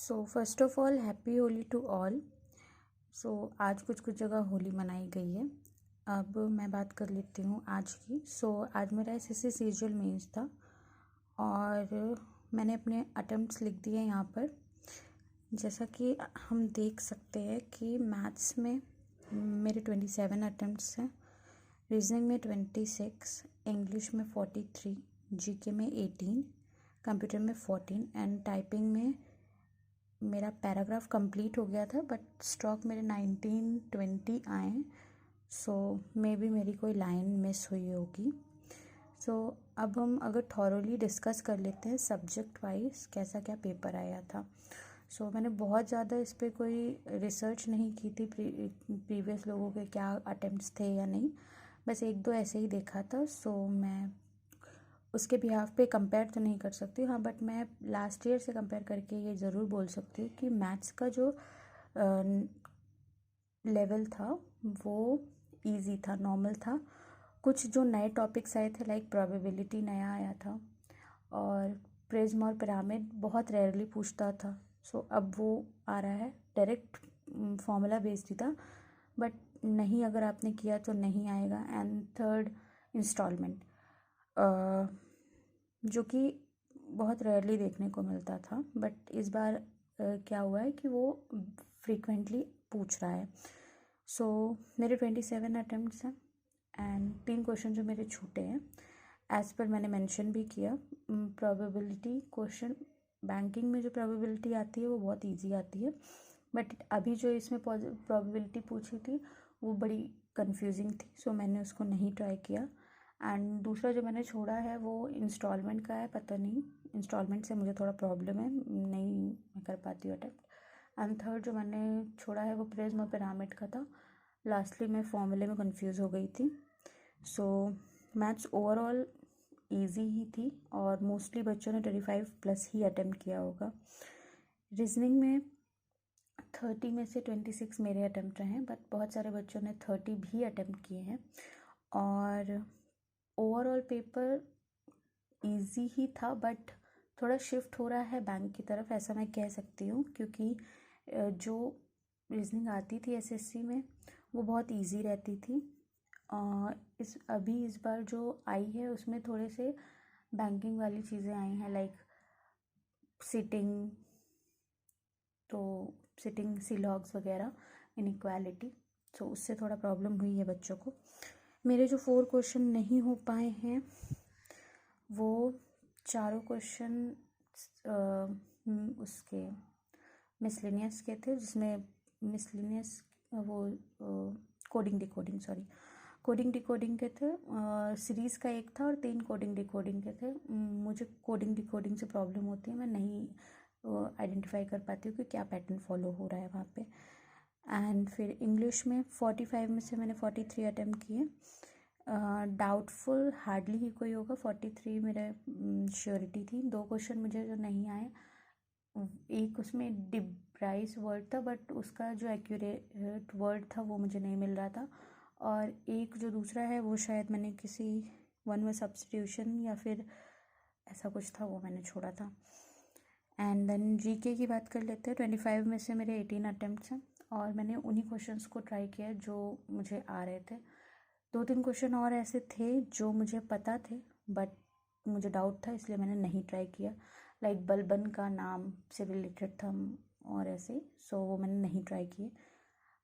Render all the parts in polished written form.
So first of all happy Holi to all. So आज कुछ कुछ जगह होली मनाई गई है। अब मैं बात कर लेती हूँ आज की। आज मेरा एसएससी सीजीएल मेंस था और मैंने अपने अटेम्प्ट्स लिख दिए यहाँ पर। जैसा कि हम देख सकते हैं कि मैथ्स में मेरे 27 अटेम्प्ट्स हैं, रीजनिंग में 26, इंग्लिश में 43, जीके में 18, कंप्यूटर में 14 एंड टाइपिंग में मेरा पैराग्राफ कंप्लीट हो गया था बट स्ट्रोक मेरे 19-20 आए। मे बी मेरी कोई लाइन मिस हुई होगी। अब हम अगर थॉरोली डिस्कस कर लेते हैं सब्जेक्ट वाइज कैसा क्या पेपर आया था। मैंने बहुत ज़्यादा इस पर कोई रिसर्च नहीं की थी प्रीवियस लोगों के क्या अटेम्प्ट्स थे या नहीं, बस एक दो ऐसे ही देखा था। मैं उसके बिहाफ पे कंपेयर तो नहीं कर सकती, हाँ, बट मैं लास्ट ईयर से कंपेयर करके ये ज़रूर बोल सकती हूँ कि मैथ्स का जो लेवल था वो इजी था, नॉर्मल था। कुछ जो नए टॉपिक्स आए थे लाइक प्रोबेबिलिटी नया आया था और प्रिज्म और पिरामिड बहुत रेयरली पूछता था। अब वो आ रहा है, डायरेक्ट फॉर्मूला बेस्ड ही था बट नहीं, अगर आपने किया तो नहीं आएगा। एंड थर्ड इंस्टॉलमेंट जो कि बहुत रेयरली देखने को मिलता था बट इस बार क्या हुआ है कि वो फ्रीक्वेंटली पूछ रहा है। मेरे 27 अटेम्प्ट्स हैं एंड 3 क्वेश्चन जो मेरे छूटे हैं एज़ पर मैंने मेंशन भी किया। प्रोबेबिलिटी क्वेश्चन, बैंकिंग में जो प्रोबेबिलिटी आती है वो बहुत इजी आती है बट अभी जो इसमें प्रोबेबिलिटी पूछी थी वो बड़ी कंफ्यूजिंग थी, मैंने उसको नहीं ट्राई किया। एंड दूसरा जो मैंने छोड़ा है वो इंस्टॉलमेंट का है, पता नहीं, इंस्टॉलमेंट से मुझे थोड़ा प्रॉब्लम है, नहीं मैं कर पाती हूँ अटेम्प्ट। एंड थर्ड जो मैंने छोड़ा है वो प्रिज्म और पिरामिड का था। लास्टली मैं फॉर्मूले में कंफ्यूज हो गई थी। मैथ्स ओवरऑल इजी ही थी और मोस्टली बच्चों ने 25+ ही अटेम्प्ट किया होगा। रीजनिंग में 30 में से 26 मेरे अटेम्प्ट रहे हैं बट बहुत सारे बच्चों ने 30 भी अटेम्प्ट किए हैं और ओवरऑल पेपर इजी ही था बट थोड़ा शिफ्ट हो रहा है बैंक की तरफ, ऐसा मैं कह सकती हूँ, क्योंकि जो रीजनिंग आती थी एसएससी में वो बहुत इजी रहती थी। इस बार जो आई है उसमें थोड़े से बैंकिंग वाली चीज़ें आई हैं लाइक सिटिंग सीलॉग्स वगैरह, इनइक्वालिटी, उससे थोड़ा प्रॉब्लम हुई है बच्चों को। मेरे जो 4 क्वेश्चन नहीं हो पाए हैं वो चारों क्वेश्चन उसके मिसलेनियस के थे, जिसमें मिसलेनियस वो कोडिंग डिकोडिंग के थे। सीरीज़ का एक था और 3 कोडिंग डिकोडिंग के थे। मुझे कोडिंग डिकोडिंग से प्रॉब्लम होती है, मैं नहीं आइडेंटिफाई कर पाती हूँ कि क्या पैटर्न फॉलो हो रहा है वहाँ पे। एंड फिर इंग्लिश में 45 में से मैंने 43 अटैम्प्ट किए। डाउटफुल हार्डली ही कोई होगा, 43 मेरे श्योरिटी थी। 2 क्वेश्चन मुझे जो नहीं आए, एक उसमें डिब्राइस वर्ड था बट उसका जो एक्यूरेट वर्ड था वो मुझे नहीं मिल रहा था, और एक जो दूसरा है वो शायद मैंने किसी वन वे सब्स्टिट्यूशन या फिर ऐसा कुछ था, वो मैंने छोड़ा था। एंड देन जीके की बात कर लेते हैं। 25 में से मेरे 18 अटैम्प्ट्स हैं और मैंने उन्हीं क्वेश्चंस को ट्राई किया जो मुझे आ रहे थे। 2-3 क्वेश्चन और ऐसे थे जो मुझे पता थे बट मुझे डाउट था, इसलिए मैंने नहीं ट्राई किया, लाइक बलबन का नाम से रिलेटेड था और ऐसे, वो मैंने नहीं ट्राई किए।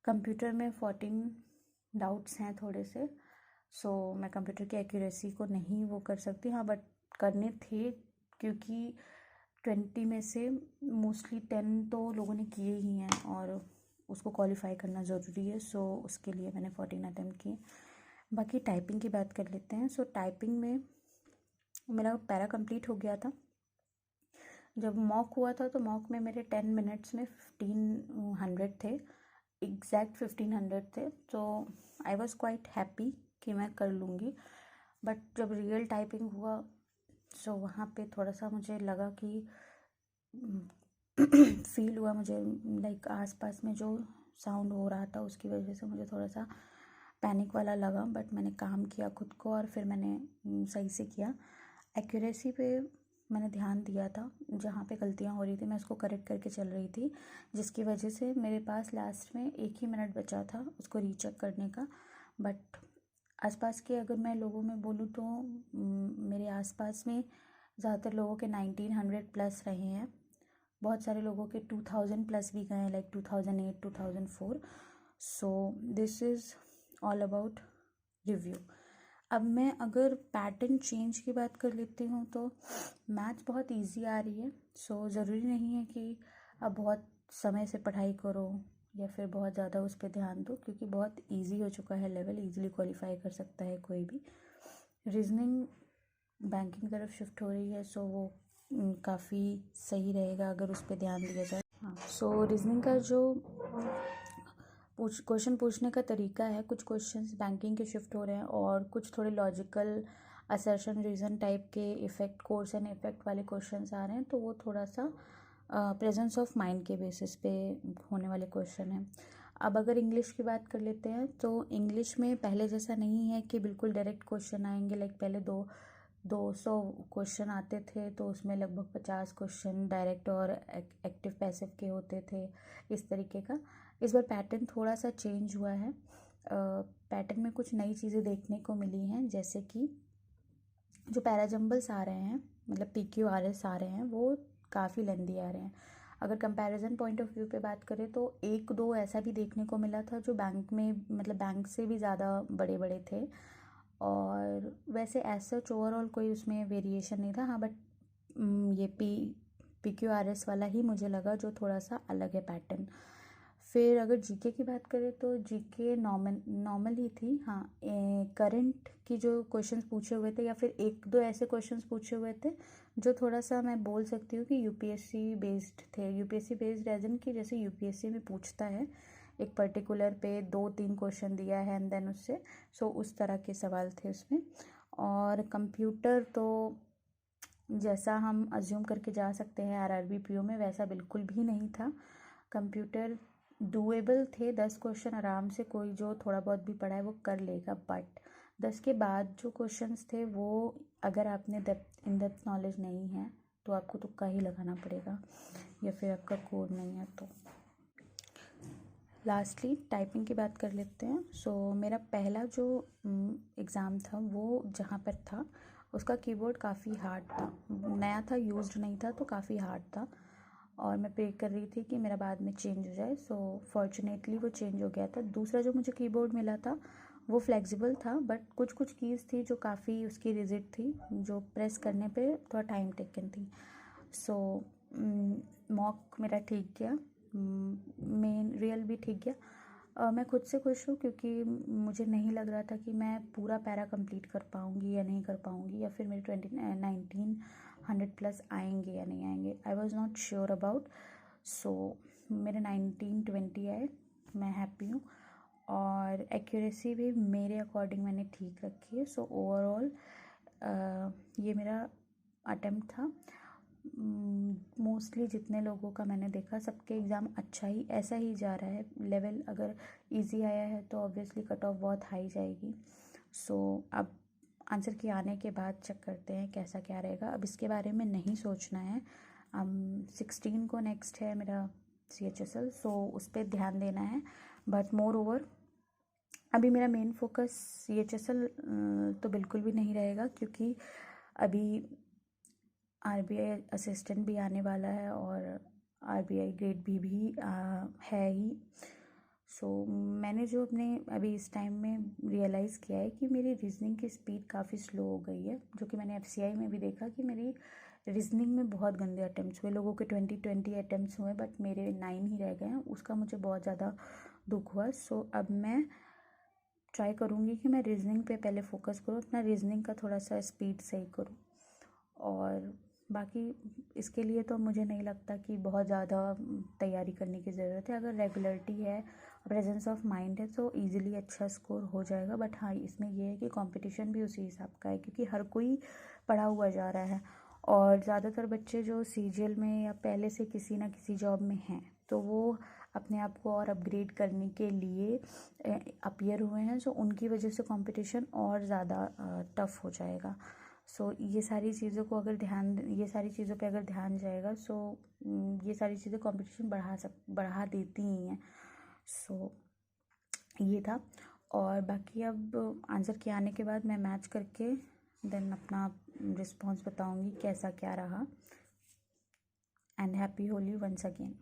कंप्यूटर में 14 डाउट्स हैं थोड़े से, मैं कंप्यूटर की एक्यूरेसी को नहीं वो कर सकती, हाँ, बट करने थे क्योंकि 20 में से मोस्टली 10 तो लोगों ने किए ही हैं और उसको क्वालिफाई करना ज़रूरी है, उसके लिए मैंने 14 अटैम्प्ट किए। बाकी टाइपिंग की बात कर लेते हैं। टाइपिंग में मेरा पैरा कंप्लीट हो गया था। जब मॉक हुआ था तो मॉक में मेरे 10 मिनट्स में 1500 थे, एग्जैक्ट 1500 थे, आई वॉज क्वाइट हैप्पी कि मैं कर लूँगी। बट जब रियल टाइपिंग हुआ वहाँ पे थोड़ा सा मुझे लगा कि फील हुआ मुझे, लाइक आसपास में जो साउंड हो रहा था उसकी वजह से मुझे थोड़ा सा पैनिक वाला लगा, बट मैंने काम किया खुद को और फिर मैंने सही से किया। एक्यूरेसी पे मैंने ध्यान दिया था, जहाँ पे गलतियाँ हो रही थी मैं उसको करेक्ट करके चल रही थी, जिसकी वजह से मेरे पास लास्ट में 1 ही मिनट बचा था उसको रीचेक करने का। बट आसपास के अगर मैं लोगों में बोलूँ तो मेरे आसपास में ज़्यादातर लोगों के 1900 प्लस रहे हैं, बहुत सारे लोगों के 2000 प्लस भी गए हैं, like 2008 2004। So this is all about review. अब मैं अगर पैटर्न चेंज की बात कर लेती हूँ तो मैथ्स बहुत इजी आ रही है। सो ज़रूरी नहीं है कि अब बहुत समय से पढ़ाई करो या फिर बहुत ज़्यादा उस पर ध्यान दो, क्योंकि बहुत इजी हो चुका है लेवल, इजीली क्वालिफाई कर सकता है कोई भी। रीजनिंग बैंकिंग तरफ शिफ्ट हो रही है, सो वो काफ़ी सही रहेगा अगर उस पर ध्यान दिया जाए। हाँ, सो रीजनिंग का जो क्वेश्चन पूछने का तरीका है, कुछ क्वेश्चंस बैंकिंग के शिफ्ट हो रहे हैं और कुछ थोड़े लॉजिकल असर्शन रीज़न टाइप के इफ़ेक्ट, कोर्स एंड इफ़ेक्ट वाले क्वेश्चंस आ रहे हैं, तो वो थोड़ा सा प्रेजेंस ऑफ माइंड के बेसिस पे होने वाले क्वेश्चन हैं। अब अगर इंग्लिश की बात कर लेते हैं तो इंग्लिश में पहले जैसा नहीं है कि बिल्कुल डायरेक्ट क्वेश्चन आएंगे। लाइक पहले 200 क्वेश्चन आते थे तो उसमें लगभग 50 क्वेश्चन डायरेक्ट और एक्टिव पैसिव के होते थे, इस तरीके का। इस बार पैटर्न थोड़ा सा चेंज हुआ है। पैटर्न में कुछ नई चीज़ें देखने को मिली हैं, जैसे कि जो पैराजम्बल्स आ रहे हैं, मतलब PQRS आ रहे हैं, वो काफ़ी लेंदी आ रहे हैं। अगर कंपैरिजन पॉइंट ऑफ व्यू पे बात करें तो एक दो ऐसा भी देखने को मिला था जो बैंक में, मतलब बैंक से भी ज़्यादा बड़े बड़े थे, और वैसे एज सच ओवरऑल कोई उसमें वेरिएशन नहीं था। हाँ, बट ये PQRS वाला ही मुझे लगा जो थोड़ा सा अलग है पैटर्न। फिर अगर जीके की बात करें तो जीके नॉर्मल ही थी। हाँ, करंट की जो क्वेश्चंस पूछे हुए थे या फिर एक दो ऐसे क्वेश्चंस पूछे हुए थे जो थोड़ा सा मैं बोल सकती हूँ कि यूपीएससी बेस्ड थे। यूपीएससी बेस्ड एजन की जैसे यूपीएससी में पूछता है एक पर्टिकुलर पे 2-3 क्वेश्चन दिया है एंड देन उससे, सो उस तरह के सवाल थे उसमें। और कंप्यूटर तो जैसा हम अज्यूम करके जा सकते हैं आरआरबी पीओ में, वैसा बिल्कुल भी नहीं था। कंप्यूटर डूएबल थे, 10 क्वेश्चन आराम से कोई जो थोड़ा बहुत भी पढ़ा है वो कर लेगा, बट 10 के बाद जो क्वेश्चंस थे वो अगर आपने इन डेप्थ नॉलेज नहीं है तो आपको तुक्का ही लगाना पड़ेगा, या फिर आपका कोड नहीं है तो। लास्टली टाइपिंग की बात कर लेते हैं। सो मेरा पहला जो एग्ज़ाम था वो जहाँ पर था उसका कीबोर्ड काफ़ी हार्ड था, नया था, यूज्ड नहीं था, तो काफ़ी हार्ड था और मैं प्रे कर रही थी कि मेरा बाद में चेंज हो जाए। सो फॉर्चुनेटली वो चेंज हो गया था। दूसरा जो मुझे कीबोर्ड मिला था वो फ्लेक्सिबल था, बट कुछ कुछ कीज़ थी जो काफ़ी उसकी रिजिड थी, जो प्रेस करने पे थोड़ा टाइम टेकन थी। सो मॉक मेरा ठीक गया, मेन रियल भी ठीक गया। मैं खुद से खुश हूँ क्योंकि मुझे नहीं लग रहा था कि मैं पूरा पैरा कंप्लीट कर पाऊँगी या नहीं कर पाऊँगी, या फिर मेरे 1900 प्लस आएंगे या नहीं आएंगे। I was not sure about. So मेरे 1920 आए, मैं हैप्पी हूँ, और एक्यूरेसी भी मेरे अकॉर्डिंग मैंने ठीक रखी है। सो ओवरऑल ये मेरा अटेम्प्ट था। मोस्टली जितने लोगों का मैंने देखा सबके एग्ज़ाम अच्छा ही ऐसा ही जा रहा है। लेवल अगर इजी आया है तो ऑब्वियसली कट ऑफ बहुत हाई जाएगी। सो अब आंसर की आने के बाद चेक करते हैं कैसा क्या रहेगा। अब इसके बारे में नहीं सोचना है। 16 को नेक्स्ट है मेरा CHSL, सो उस पर ध्यान देना है। बट मोर ओवर अभी मेरा मेन फोकस CHSL तो बिल्कुल भी नहीं रहेगा, क्योंकि अभी RBI असिस्टेंट भी आने वाला है और RBI ग्रेड भी है ही। सो मैंने जो अपने अभी इस टाइम में रियलाइज़ किया है कि मेरी रीजनिंग की स्पीड काफ़ी स्लो हो गई है, जो कि मैंने FCI में भी देखा कि मेरी रीजनिंग में बहुत गंदे अटैम्प्ट्स हुए। लोगों के 20 अटैम्प्ट्स हुए बट मेरे 9 ही रह गए हैं, उसका मुझे बहुत ज़्यादा दुख हुआ। सो अब मैं ट्राई करूँगी कि मैं रीजनिंग पे पहले फोकस करूँ, अपना रीजनिंग का थोड़ा सा स्पीड सही करूँ, और बाकी इसके लिए तो मुझे नहीं लगता कि बहुत ज़्यादा तैयारी करने की ज़रूरत है। अगर रेगुलरिटी है, प्रेजेंस ऑफ माइंड है, तो इजीली अच्छा स्कोर हो जाएगा। बट हाँ, इसमें यह है कि कंपटीशन भी उसी हिसाब का है, क्योंकि हर कोई पढ़ा हुआ जा रहा है और ज़्यादातर बच्चे जो CGL में या पहले से किसी ना किसी जॉब में हैं तो वो अपने आप को और अपग्रेड करने के लिए अपीयर हुए हैं। सो उनकी वजह से कंपटीशन और ज़्यादा टफ हो जाएगा। सो ये सारी चीज़ों को अगर ये सारी चीज़ों पे अगर ध्यान जाएगा, सो ये सारी चीज़ें कंपटीशन बढ़ा देती ही हैं। सो ये था। और बाकी अब आंसर के आने के बाद मैं मैच करके देन अपना रिस्पॉन्स बताऊंगी कैसा क्या रहा। And happy Holi once again.